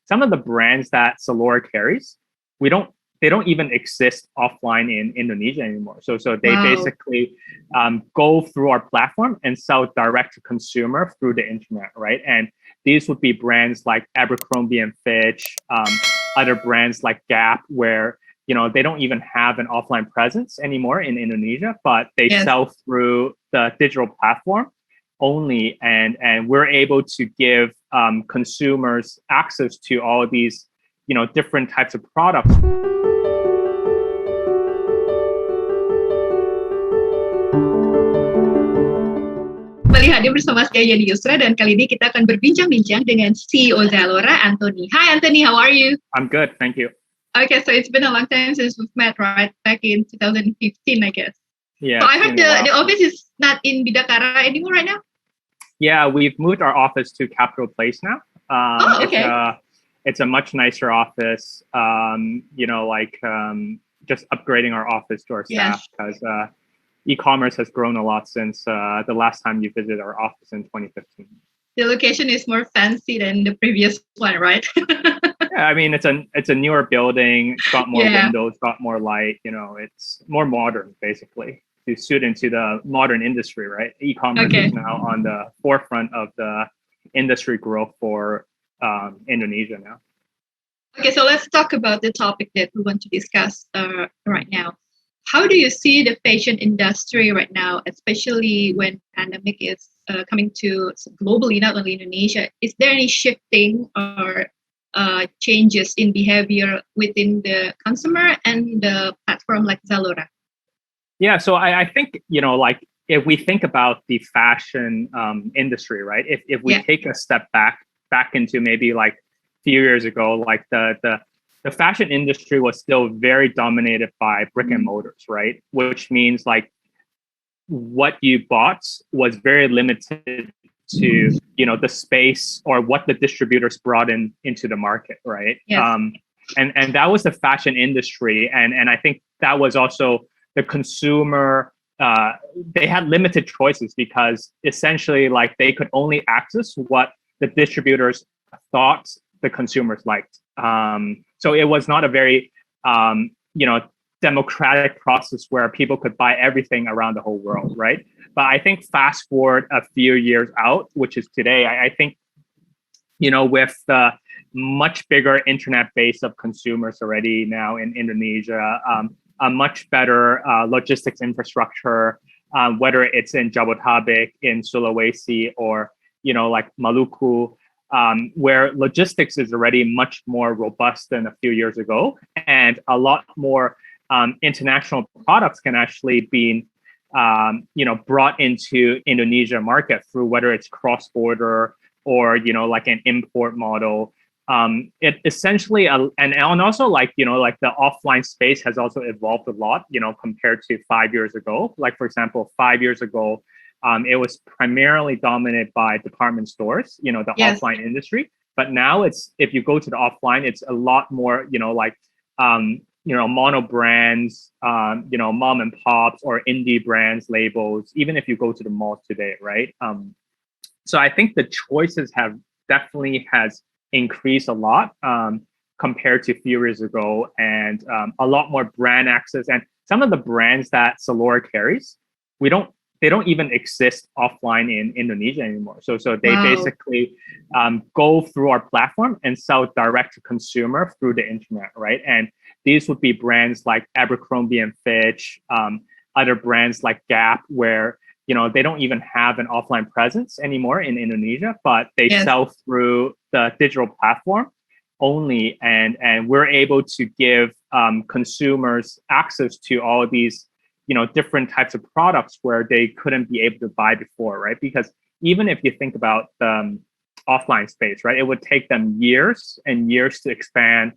some of the brands that Zalora carries, they don't even exist offline in Indonesia anymore. So they basically go through our platform and sell direct to consumer through the internet, right? And these would be brands like Abercrombie and Fitch, other brands like Gap, where they don't even have an offline presence anymore in Indonesia, but they sell through the digital platform only, and we're able to give consumers access to all these different types of products. Kembali hadir bersama saya Yani Yusra, dan kali ini kita akan berbincang-bincang dengan CEO Zalora, Anthony. Hi Anthony, how are you? I'm good, thank you. Okay, so it's been a long time since we've met, right? Back in 2015, I guess. Yeah. So I heard the office is not in Bidakara anymore right now? Yeah, we've moved our office to Capitol Place now. Okay. It's a much nicer office. Just upgrading our office to our staff, because e-commerce has grown a lot since the last time you visited our office in 2015. The location is more fancy than the previous one, right? Yeah, I mean, it's a newer building. It's got more windows, got more light. It's more modern, basically, to suit into the modern industry, right? E-commerce is now on the forefront of the industry growth for Indonesia now. Okay, so let's talk about the topic that we want to discuss right now. How do you see the fashion industry right now, especially when pandemic is coming to globally, not only Indonesia? Is there any shifting or changes in behavior within the consumer and the platform like Zalora? Yeah, so I think, if we think about the fashion industry, right? If we take a step back into maybe like a few years ago, like the fashion industry was still very dominated by brick and mortars, right? Which means like what you bought was very limited to, the space or what the distributors brought into the market, right? Yes. And that was the fashion industry. And I think that was also the consumer, they had limited choices because essentially like they could only access what the distributors thought the consumers liked. So it was not a very, democratic process where people could buy everything around the whole world, right? But I think fast forward a few years out, which is today, I think, with the much bigger internet base of consumers already now in Indonesia, a much better logistics infrastructure, whether it's in Jabodetabek, in Sulawesi, or, like Maluku, where logistics is already much more robust than a few years ago, and a lot more international products can actually be, brought into Indonesia market through whether it's cross-border or, like an import model. It essentially, and also like, like the offline space has also evolved a lot, compared to 5 years ago. Like, for example, 5 years ago, it was primarily dominated by department stores, the offline industry. But now if you go to the offline, it's a lot more, mono brands, mom and pops or indie brands, labels, even if you go to the malls today, right? So I think the choices definitely has increased a lot compared to a few years ago, and a lot more brand access. And some of the brands that Zalora carries, they don't even exist offline in Indonesia anymore. So they basically go through our platform and sell direct to consumer through the internet, right? And these would be brands like Abercrombie and Fitch, other brands like Gap, where they don't even have an offline presence anymore in Indonesia, but they sell through the digital platform only, and we're able to give consumers access to all these different types of products where they couldn't be able to buy before, right? Because even if you think about the offline space, right, it would take them years and years to expand,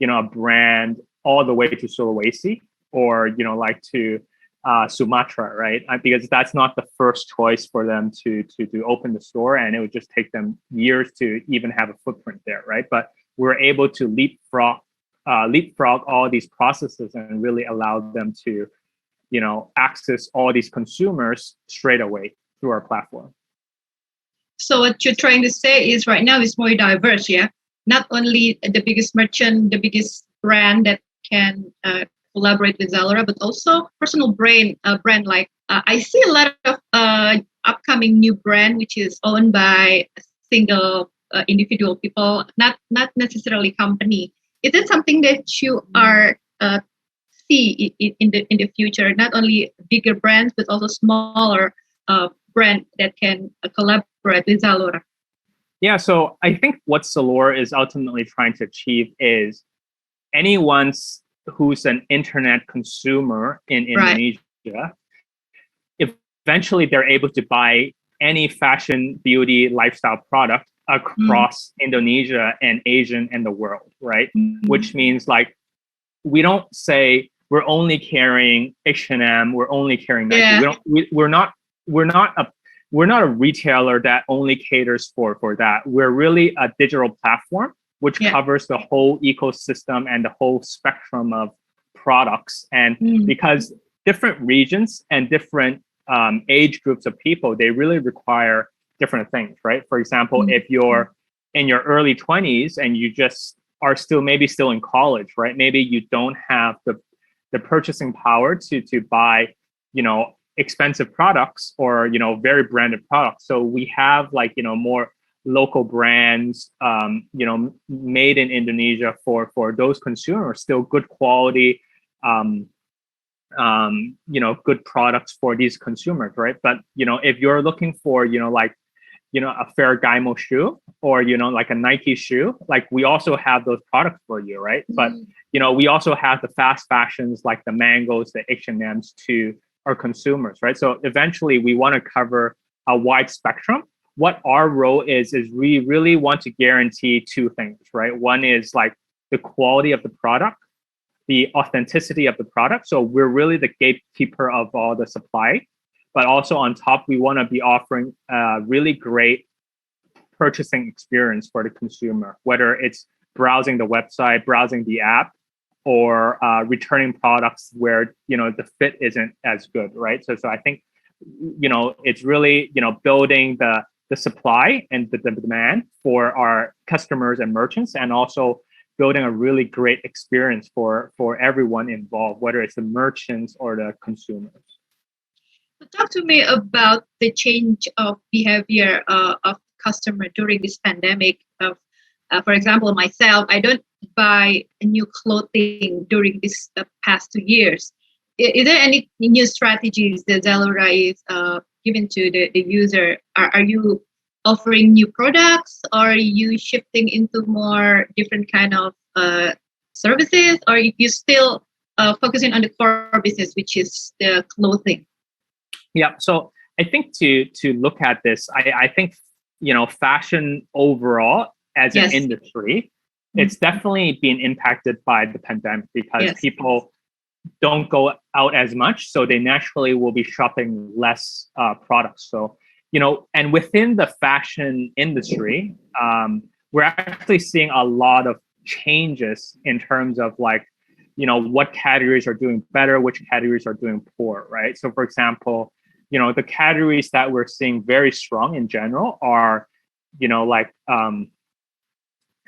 a brand all the way to Sulawesi or, like to Sumatra, right? Because that's not the first choice for them to open the store, and it would just take them years to even have a footprint there, right? But we're able to leapfrog all these processes and really allow them to access all these consumers straight away through our platform. So what you're trying to say is right now it's more diverse, yeah? not only the biggest merchant, the biggest brand that can collaborate with Zalora, but also personal brand like I see a lot of upcoming new brand which is owned by a single individual people, not necessarily company. Is it something that you are see in the future? Not only bigger brands, but also smaller brand that can collaborate with Zalora. Yeah, so I think what Zalora is ultimately trying to achieve is anyone who's an internet consumer in Indonesia, eventually they're able to buy any fashion, beauty, lifestyle product across Indonesia and Asia and the world, right? Which means like we don't say we're only carrying H&M, we're only carrying Nike. Yeah. We're not a retailer that only caters for that. We're really a digital platform which covers the whole ecosystem and the whole spectrum of products. And because different regions and different age groups of people, they really require different things, right? For example, if you're in your early 20s and you just are still in college, right? Maybe you don't have the purchasing power to buy, expensive products or, very branded products. So we have like, more local brands, made in Indonesia for those consumers, still good quality, good products for these consumers, right? But, if you're looking for, a Ferragamo shoe or, like a Nike shoe, like we also have those products for you, right? But, we also have the fast fashions like the Mangoes, the H&Ms to our consumers, right? So eventually we want to cover a wide spectrum. What our role is we really want to guarantee two things, right? One is like the quality of the product, the authenticity of the product. So we're really the gatekeeper of all the supply. But also on top, we want to be offering a really great purchasing experience for the consumer, whether it's browsing the website, browsing the app, or returning products where, the fit isn't as good, right? So I think, it's really, building the supply and the demand for our customers and merchants, and also building a really great experience for everyone involved, whether it's the merchants or the consumers. Talk to me about the change of behavior of customer during this pandemic. For example, myself, I don't buy new clothing during this past 2 years. Is there any new strategies that Zalora is given to the user? Are you offering new products? Or are you shifting into more different kind of services? Or are you still focusing on the core business, which is the clothing? Yeah, so I think to look at this, I think, fashion overall as an industry, it's definitely been impacted by the pandemic because people don't go out as much. So they naturally will be shopping less products. So, and within the fashion industry, we're actually seeing a lot of changes in terms of like, what categories are doing better, which categories are doing poor, right? So for example, the categories that we're seeing very strong in general are, like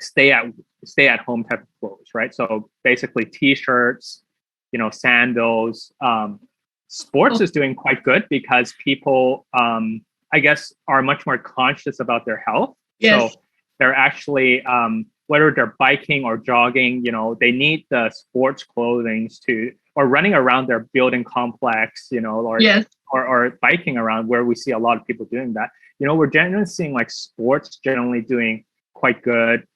stay at home type of clothes, right? So basically t-shirts, sandals. Sports is doing quite good because people, I guess, are much more conscious about their health. Yes. So they're actually, whether they're biking or jogging, they need the sports clothing or running around their building complex, or biking around, where we see a lot of people doing that. We're generally seeing like sports generally doing quite good.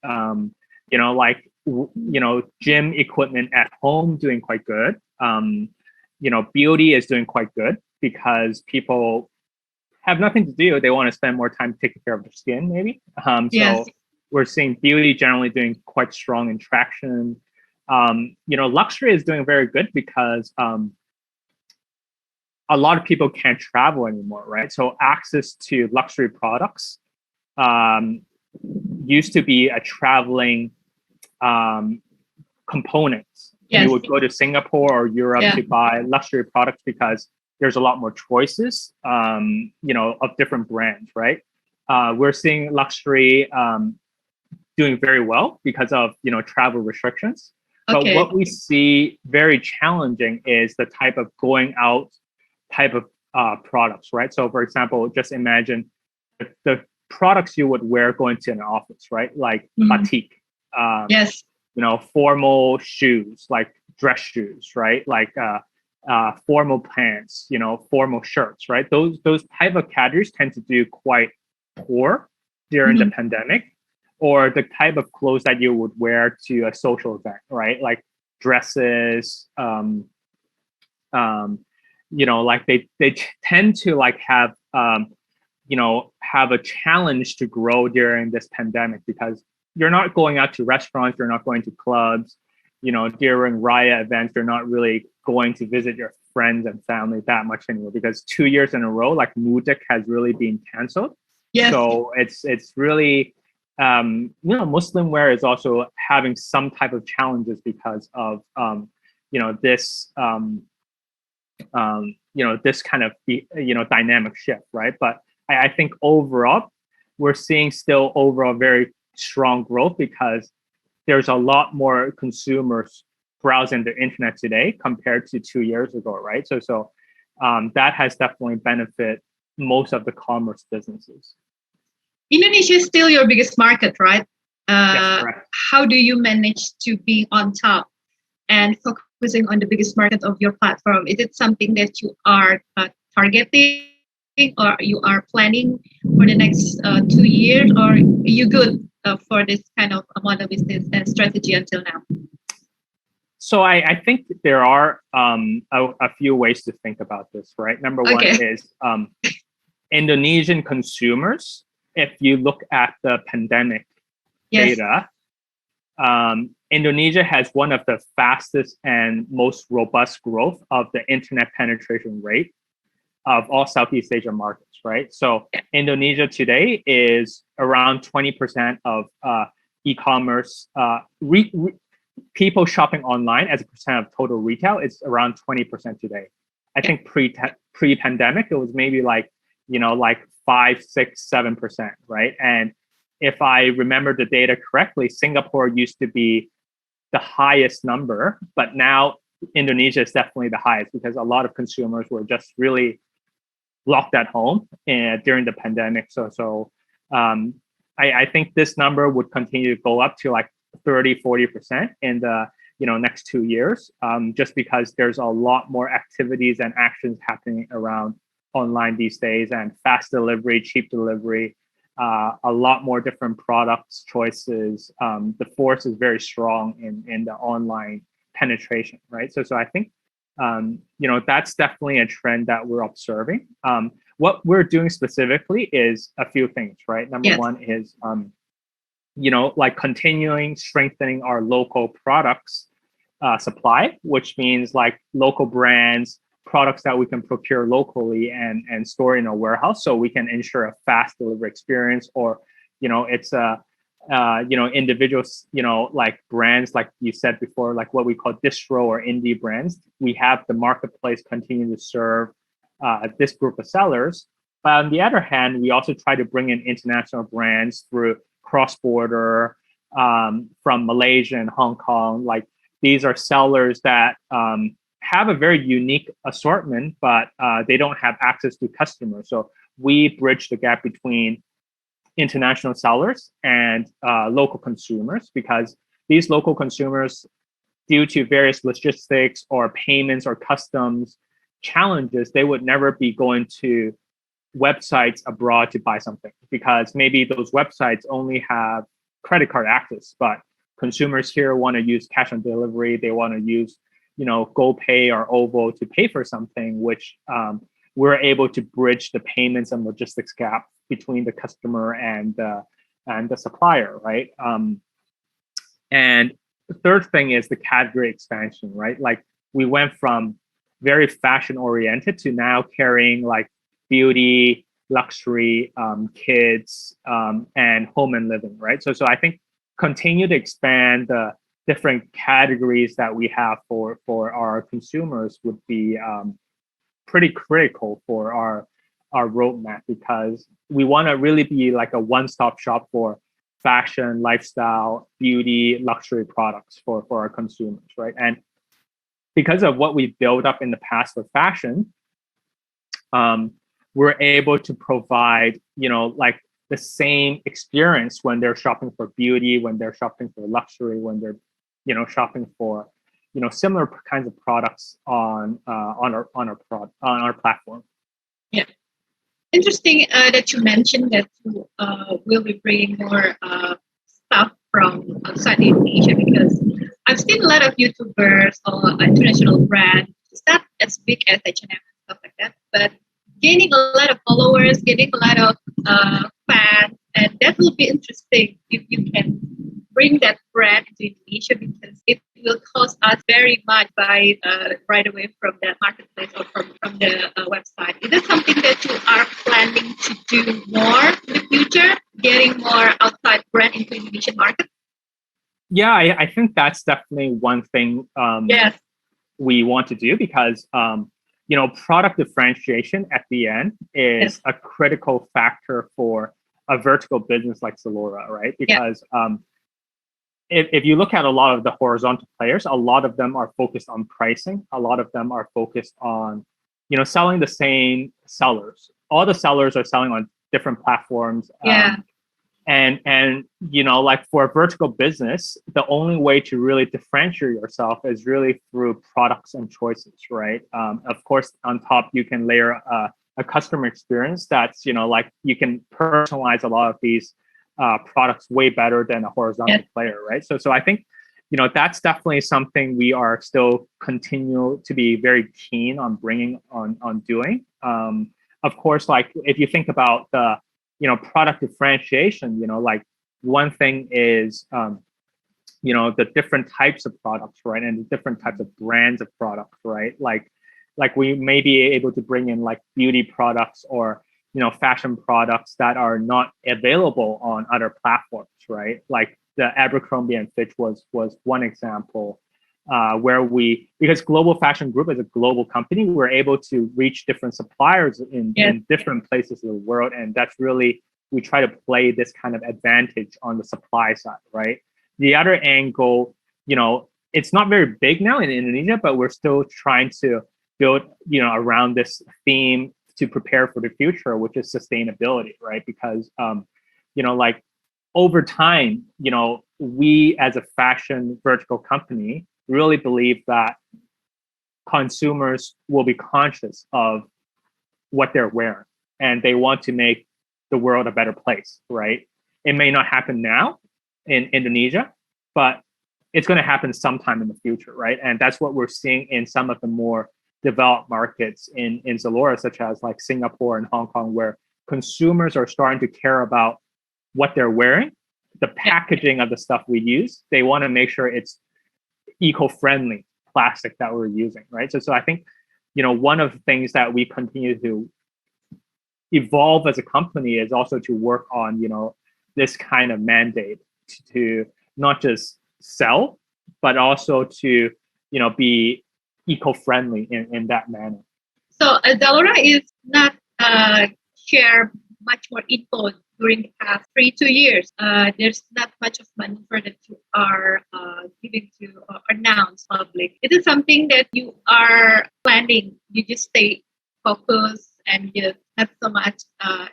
Gym equipment at home doing quite good. Beauty is doing quite good because people have nothing to do. They want to spend more time taking care of their skin, maybe. So we're seeing beauty generally doing quite strong in traction. Luxury is doing very good because a lot of people can't travel anymore, right? So access to luxury products used to be a traveling component. You would go to Singapore or Europe to buy luxury products because there's a lot more choices, of different brands, right? We're seeing luxury doing very well because of travel restrictions. But Okay. what we see very challenging is the type of going out type of products, right? So, for example, just imagine the products you would wear going to an office, right? Like batik, Yes. formal shoes, like dress shoes, right? Like formal pants, formal shirts, right? Those type of categories tend to do quite poor during the pandemic, or the type of clothes that you would wear to a social event, right? Like dresses, like they tend to like have have a challenge to grow during this pandemic because you're not going out to restaurants, you're not going to clubs, during Raya events, you're not really going to visit your friends and family that much anymore because 2 years in a row, like Mudik has really been canceled. Yes. So it's really, Muslim wear is also having some type of challenges because of, this, this kind of, dynamic shift, right? But I think overall, we're seeing still overall very strong growth because there's a lot more consumers browsing the internet today compared to 2 years ago, right? So that has definitely benefited most of the commerce businesses. Indonesia is still your biggest market, right? Yes, correct. How do you manage to be on top and focusing on the biggest market of your platform? Is it something that you are targeting or you are planning for the next 2 years, or are you good for this kind of model business and strategy until now? So I think there are a few ways to think about this, right? Number one is Indonesian consumers. If you look at the pandemic data, Indonesia has one of the fastest and most robust growth of the internet penetration rate of all Southeast Asia markets, right? So Indonesia today is around 20% of e-commerce, people shopping online as a percent of total retail. It's around 20% today. I think pre-pandemic, it was maybe like 5, 6, 7%, right? And if I remember the data correctly, Singapore used to be the highest number, but now Indonesia is definitely the highest because a lot of consumers were just really locked at home during the pandemic. So I think this number would continue to go up to like 30, 40% in the next 2 years, just because there's a lot more activities and actions happening around online these days, and fast delivery, cheap delivery, a lot more different products choices. The force is very strong in the online penetration, right? So I think that's definitely a trend that we're observing. What we're doing specifically is a few things, right? Number one is like continuing strengthening our local products supply, which means like local brands, products that we can procure locally and store in a warehouse, so we can ensure a fast delivery experience. Or it's individuals, like brands, like you said before, like what we call distro or indie brands. We have the marketplace continue to serve this group of sellers. But on the other hand, we also try to bring in international brands through cross-border from Malaysia and Hong Kong. Like these are sellers that have a very unique assortment, but they don't have access to customers. So we bridge the gap between international sellers and local consumers, because these local consumers, due to various logistics or payments or customs challenges, they would never be going to websites abroad to buy something, because maybe those websites only have credit card access, but consumers here want to use cash on delivery. They want to use GoPay or OVO to pay for something, which we're able to bridge the payments and logistics gap between the customer and the supplier, right? And the third thing is the category expansion, right? Like we went from very fashion oriented to now carrying like beauty, luxury, kids, and home and living, right? So I think continue to expand the different categories that we have for our consumers would be pretty critical for our roadmap, because we want to really be like a one-stop shop for fashion, lifestyle, beauty, luxury products for our consumers, right? And because of what we've built up in the past with fashion, we're able to provide, like the same experience when they're shopping for beauty, when they're shopping for luxury, when they're, shopping for, similar kinds of products on our platform. Yeah. Interesting that you mentioned that you will be bringing more stuff from outside Indonesia, because I've seen a lot of YouTubers or international brands. It's not as big as H&M and stuff like that, but gaining a lot of followers, getting a lot of fans, and that will be interesting if you can bring that brand into Indonesia, because it will cost us very much by right away from the marketplace or from the website. Is that something that you are planning to do more in the future, getting more outside brand into Indonesian market? Yeah, I think that's definitely one thing Yes. we want to do, because product differentiation at the end is a critical factor for a vertical business like Zalora, right? Because if you look at a lot of the horizontal players, a lot of them are focused on pricing. A lot of them are focused on, selling the same sellers. All the sellers are selling on different platforms. And like for a vertical business, the only way to really differentiate yourself is really through products and choices, right? Of course, on top, you can layer a customer experience that's, like you can personalize a lot of these products way better than a horizontal player, right? So I think, that's definitely something we are still continue to be very keen on bringing on doing. Of course, like if you think about the product differentiation, like one thing is, the different types of products, right? And the different types of brands of products, right? Like we may be able to bring in like beauty products or, fashion products that are not available on other platforms, right? Like the Abercrombie and Fitch was one example, where because Global Fashion Group is a global company, we're able to reach different suppliers in different places of the world. And that's really, we try to play this kind of advantage on the supply side, right? The other angle, it's not very big now in Indonesia, but we're still trying to build, around this theme to prepare for the future, which is sustainability, right? Because, like over time, we as a fashion vertical company really believe that consumers will be conscious of what they're wearing and they want to make the world a better place, right? It may not happen now in Indonesia, but it's going to happen sometime in the future, right? And that's what we're seeing in some of the more developed markets in Zalora, such as like Singapore and Hong Kong, where consumers are starting to care about what they're wearing, the packaging of the stuff we use. They want to make sure it's eco-friendly plastic that we're using, right? So I think, one of the things that we continue to evolve as a company is also to work on, this kind of mandate to not just sell, but also to, be eco-friendly in that manner. So Zalora is not share much more info during the past 2 years. There's not much of maneuver that you are giving to or announce public. Is it something that you are planning? You just stay focused and just not so much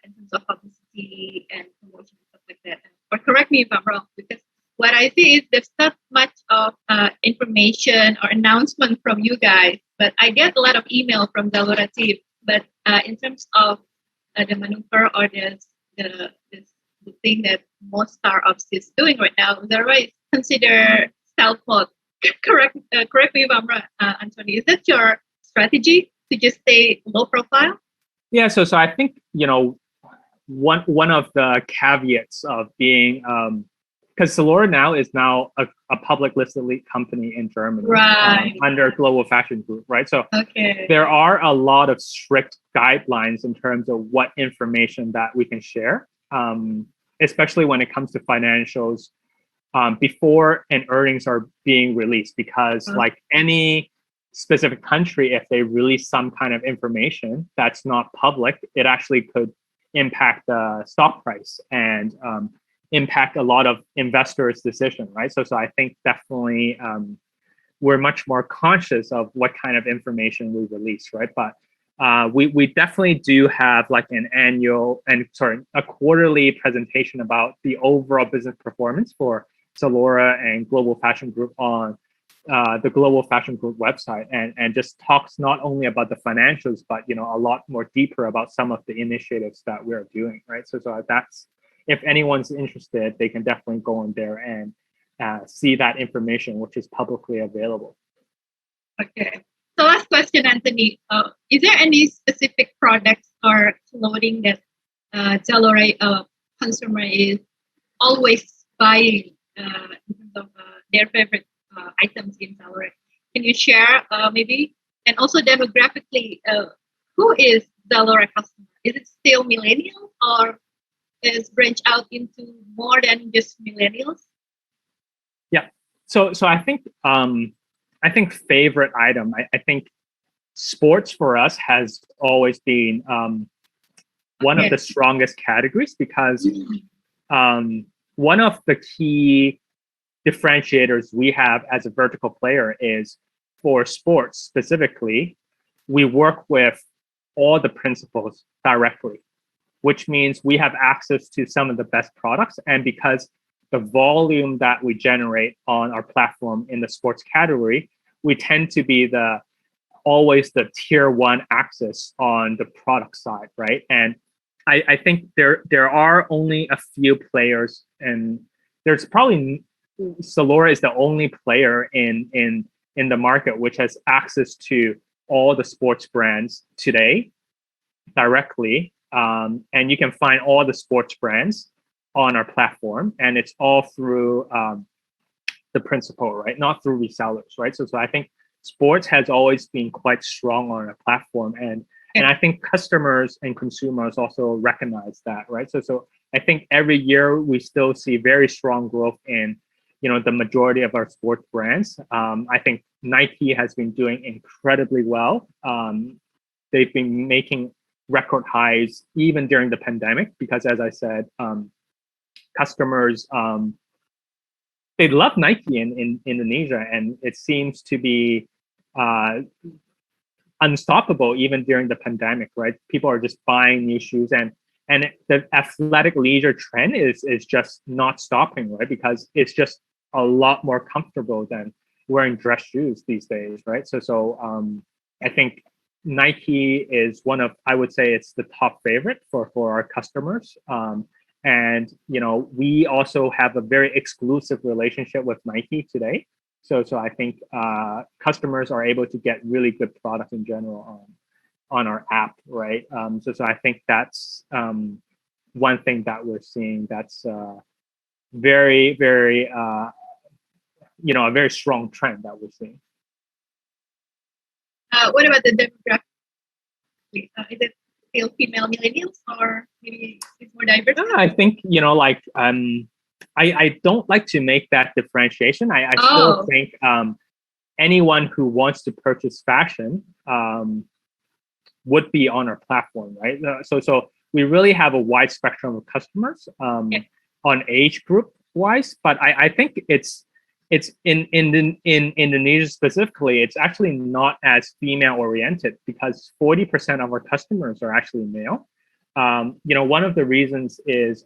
in terms of publicity and promotion and stuff like that. Or correct me if I'm wrong, because what I see is there's not much of information or announcement from you guys, but I get a lot of email from Zalora team. But in terms of the maneuver or the thing that most startups is doing right now, Zalora is consider self-mode. Correct me if I'm wrong, Anthony. Is that your strategy to just stay low profile? Yeah. So I think one of the caveats of being because Zalora now is a public listed company in Germany, right, under Global Fashion Group, right? So there are a lot of strict guidelines in terms of what information that we can share, especially when it comes to financials, before and earnings are being released, because like any specific country, if they release some kind of information that's not public, it actually could impact the stock price and impact a lot of investors' decision, right? So I think definitely we're much more conscious of what kind of information we release, right? But we definitely do have like a quarterly presentation about the overall business performance for Zalora and Global Fashion Group on the Global Fashion Group website, and just talks not only about the financials, but a lot more deeper about some of the initiatives that we're doing, right? So that's, if anyone's interested, they can definitely go on there and see that information, which is publicly available. Okay. So last question, Anthony. Is there any specific products or clothing that Zalora consumer is always buying in terms of their favorite items in Zalora? Can you share maybe? And also demographically, who is Zalora customer? Is it still millennials, or is branch out into more than just millennials? Yeah. So I think favorite item. I think sports for us has always been one of the strongest categories, because one of the key differentiators we have as a vertical player is, for sports specifically, we work with all the principals directly, which means we have access to some of the best products. And because the volume that we generate on our platform in the sports category, we tend to be always the tier one access on the product side, right? And I think there are only a few players, and there's probably Zalora is the only player in the market which has access to all the sports brands today directly. And you can find all the sports brands on our platform, and it's all through the principal, right? Not through resellers, right? So I think sports has always been quite strong on our platform, and I think customers and consumers also recognize that, right? So I think every year we still see very strong growth in the majority of our sports brands. I think Nike has been doing incredibly well. They've been making record highs even during the pandemic, because, as I said, customers, they love Nike in Indonesia, and it seems to be unstoppable even during the pandemic, right? People are just buying new shoes, and the athletic leisure trend is just not stopping, right? Because it's just a lot more comfortable than wearing dress shoes these days, right? So I think Nike is one of, I would say it's the top favorite for our customers. And we also have a very exclusive relationship with Nike today. So I think customers are able to get really good product in general on our app, right? So I think that's one thing that we're seeing that's very, very a very strong trend that we're seeing. What about the demographic? Is it still female millennials, or maybe it's more diverse? I think I don't like to make that differentiation. I still think anyone who wants to purchase fashion would be on our platform, right? So we really have a wide spectrum of customers on age group wise, but I think it's in Indonesia specifically, it's actually not as female oriented, because 40% of our customers are actually male. One of the reasons is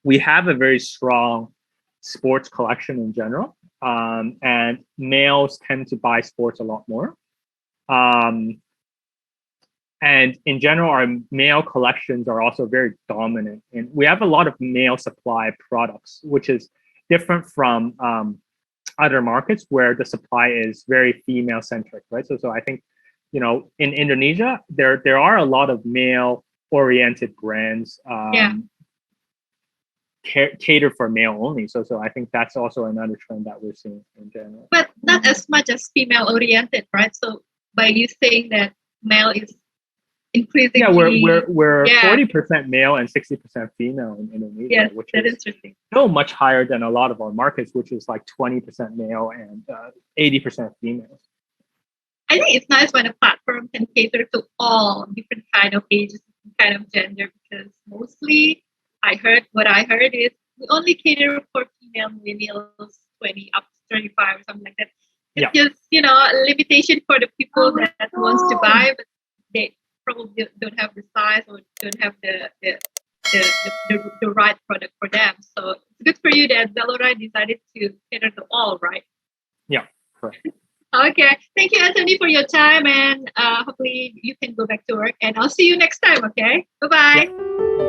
we have a very strong sports collection in general, and males tend to buy sports a lot more. And in general, our male collections are also very dominant, and we have a lot of male supply products, which is different from other markets where the supply is very female centric, right? So I think in Indonesia there are a lot of male oriented brands cater for male only. So I think that's also another trend that we're seeing in general. But not as much as female oriented, right? So by you saying that male is increasingly, we're 40% male and 60% female in Indonesia, which is interesting. Still much higher than a lot of our markets, which is like 20% male and 80% females. I think it's nice when a platform can cater to all different kind of ages, kind of gender, because mostly what I heard is we only cater for female millennials 20 up to 35 or something like that. It's just, a limitation for the people that wants to buy, but they probably don't have the size or don't have the right product for them. So it's good for you that Zalora decided to cater to all, right? Yeah, correct. Okay. Thank you, Anthony, for your time, and hopefully you can go back to work, and I'll see you next time, okay? Bye-bye. Yeah.